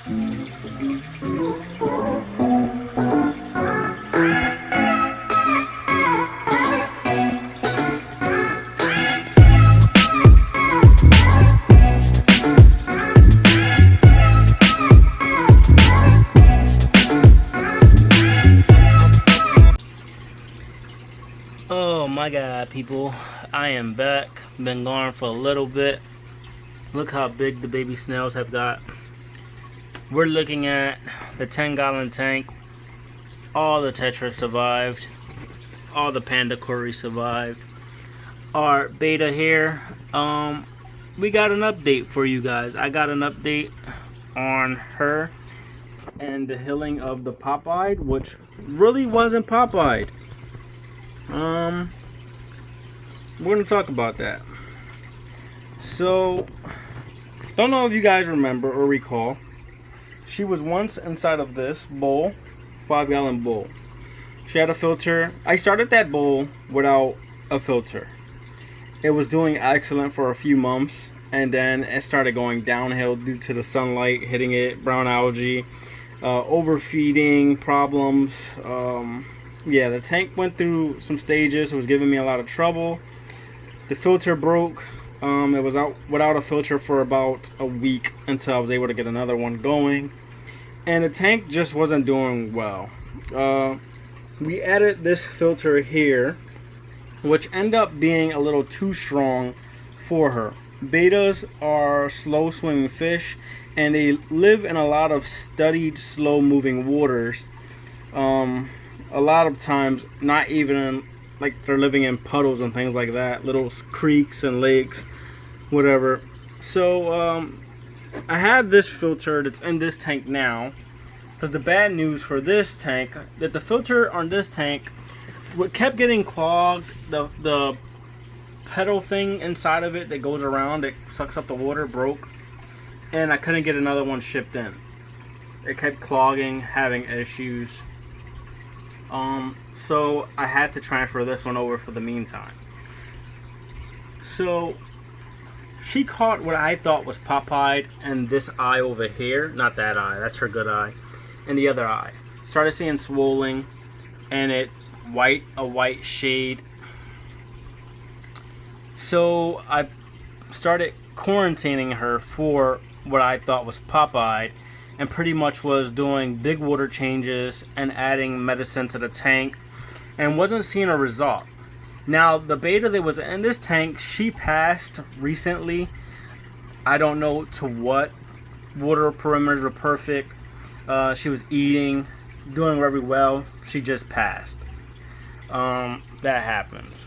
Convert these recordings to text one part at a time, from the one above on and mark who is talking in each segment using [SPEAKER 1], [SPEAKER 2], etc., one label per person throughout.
[SPEAKER 1] Oh my god, people, I am back. Been gone for a little bit. Look how big the baby snails have got. We're looking at the 10-gallon tank. All the tetras survived. All the panda curry survived. Our beta here, we got an update for you guys. I got an update on her and the healing of the popeye, which really wasn't popeye. We're going to talk about that. So, don't know if you guys remember or recall, she was once inside of this bowl, 5-gallon bowl. She had a filter. I started that bowl without a filter. It was doing excellent for a few months, and then it started going downhill due to the sunlight hitting it, brown algae, overfeeding problems. Yeah, the tank went through some stages. It was giving me a lot of trouble. The filter broke. It was out without a filter for about a week until I was able to get another one going. And the tank just wasn't doing well. We added this filter here, which ended up being a little too strong for her. Betas are slow swimming fish, and they live in a lot of studied slow moving waters. A lot of times not even in, like, they're living in puddles and things like that, little creeks and lakes, whatever. So I have this filter that's in this tank now, because the bad news for this tank, that the filter on this tank, what kept getting clogged, the pedal thing inside of it that goes around, that sucks up the water, broke, and I couldn't get another one shipped in. It kept clogging, having issues. So I had to transfer this one over for the meantime. So she caught what I thought was popeye in this eye over here. Not that eye, that's her good eye. And the other eye. Started seeing swelling, and a white shade. So I started quarantining her for what I thought was popeye, and pretty much was doing big water changes and adding medicine to the tank, and wasn't seeing a result. Now, the beta that was in this tank, she passed recently. I don't know to what. Water perimeters were perfect. She was eating, doing very well. She just passed. That happens.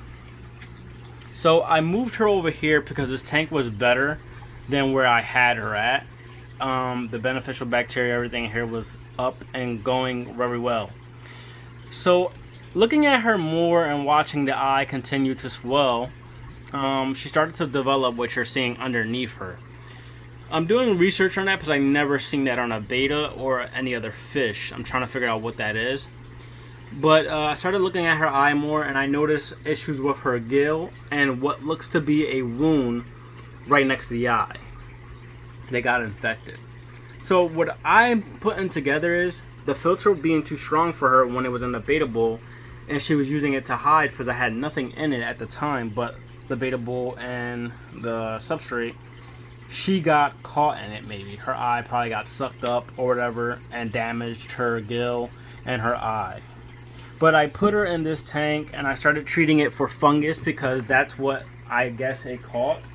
[SPEAKER 1] So I moved her over here because this tank was better than where I had her at. The beneficial bacteria, everything here was up and going very well. So looking at her more and watching the eye continue to swell, she started to develop what you're seeing underneath her. I'm doing research on that because I never seen that on a beta or any other fish. I'm trying to figure out what that is. But I started looking at her eye more, and I noticed issues with her gill and what looks to be a wound right next to the eye. They got infected. So what I'm putting together is the filter being too strong for her when it was in the beta bowl, and she was using it to hide because I had nothing in it at the time but the beta bowl and the substrate. She got caught in it. Maybe her eye probably got sucked up or whatever and damaged her gill and her eye. But I put her in this tank and I started treating it for fungus because that's what I guess it caught.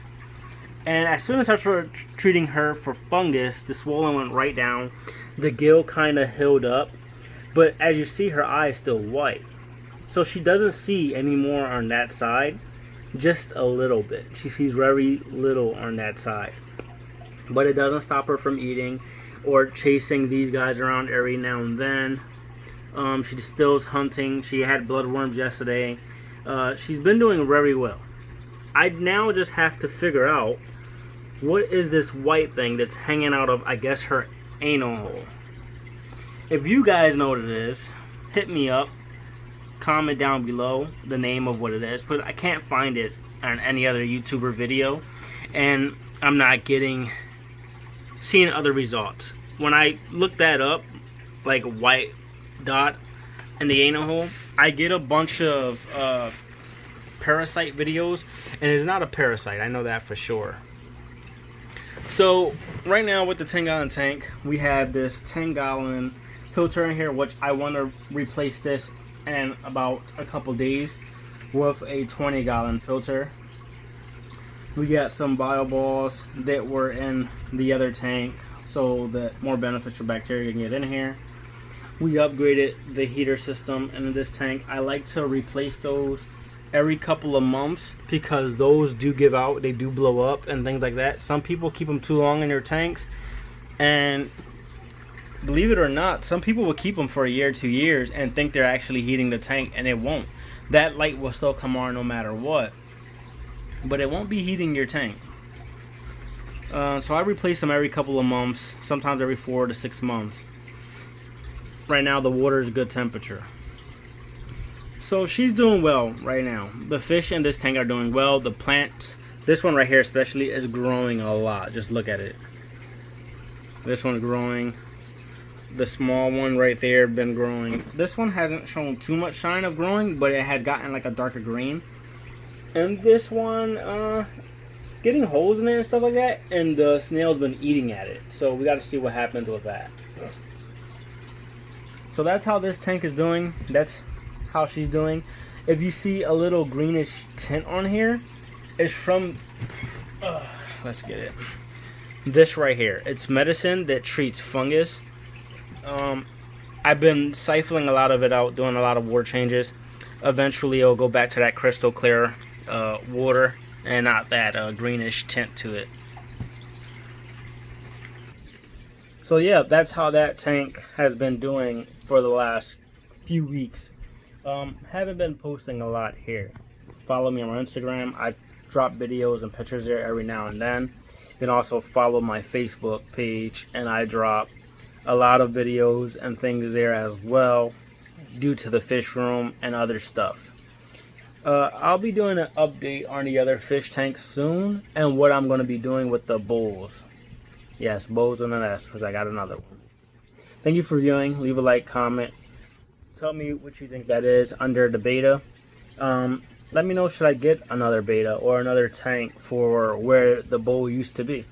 [SPEAKER 1] And as soon as I started treating her for fungus, the swelling went right down. The gill kind of healed up. But as you see, her eye is still white. So she doesn't see anymore on that side. Just a little bit. She sees very little on that side. But it doesn't stop her from eating or chasing these guys around every now and then. She still is hunting. She had bloodworms yesterday. She's been doing very well. I now just have to figure out what is this white thing that's hanging out of, I guess, her anal hole. If you guys know what it is, hit me up. Comment down below the name of what it is, but I can't find it on any other YouTuber video, and I'm not seeing other results. when I look that up, like white dot in the anal hole, I get a bunch of parasite videos, and it's not a parasite. I know that for sure. So right now with the 10-gallon tank, we have this 10-gallon filter in here, which I want to replace this in about a couple days with a 20-gallon filter. We got some bio balls that were in the other tank so that more beneficial bacteria can get in here. We upgraded the heater system in this tank. I like to replace those every couple of months because those do give out, they do blow up and things like that. Some people keep them too long in their tanks, and believe it or not, some people will keep them for a year, 2 years, and think they're actually heating the tank, and it won't. That light will still come on no matter what, but it won't be heating your tank. So I replace them every couple of months, sometimes every 4 to 6 months. Right now the water is good temperature. So she's doing well right now. The fish in this tank are doing well. The plants, this one right here especially, is growing a lot. Just look at it. This one's growing. The small one right there been growing. This one hasn't shown too much sign of growing, but it has gotten like a darker green. And this one, it's getting holes in it and stuff like that, and the snail's been eating at it. So we got to see what happens with that. So that's how this tank is doing. That's how she's doing. If you see a little greenish tint on here, it's from let's get it, this right here. It's medicine that treats fungus. I've been siphoning a lot of it out, doing a lot of water changes. Eventually it'll go back to that crystal clear water and not that greenish tint to it. So yeah, that's how that tank has been doing for the last few weeks. Haven't been posting a lot here. Follow me on Instagram. I drop videos and pictures there every now and then. You can also follow my Facebook page, and I drop a lot of videos and things there as well due to the fish room and other stuff. I'll be doing an update on the other fish tanks soon and what I'm going to be doing with the bowls. Yes, bowls and an S, because I got another one. Thank you for viewing. Leave a like, comment. Tell me what you think that is under the beta. Let me know, should I get another beta or another tank for where the bowl used to be.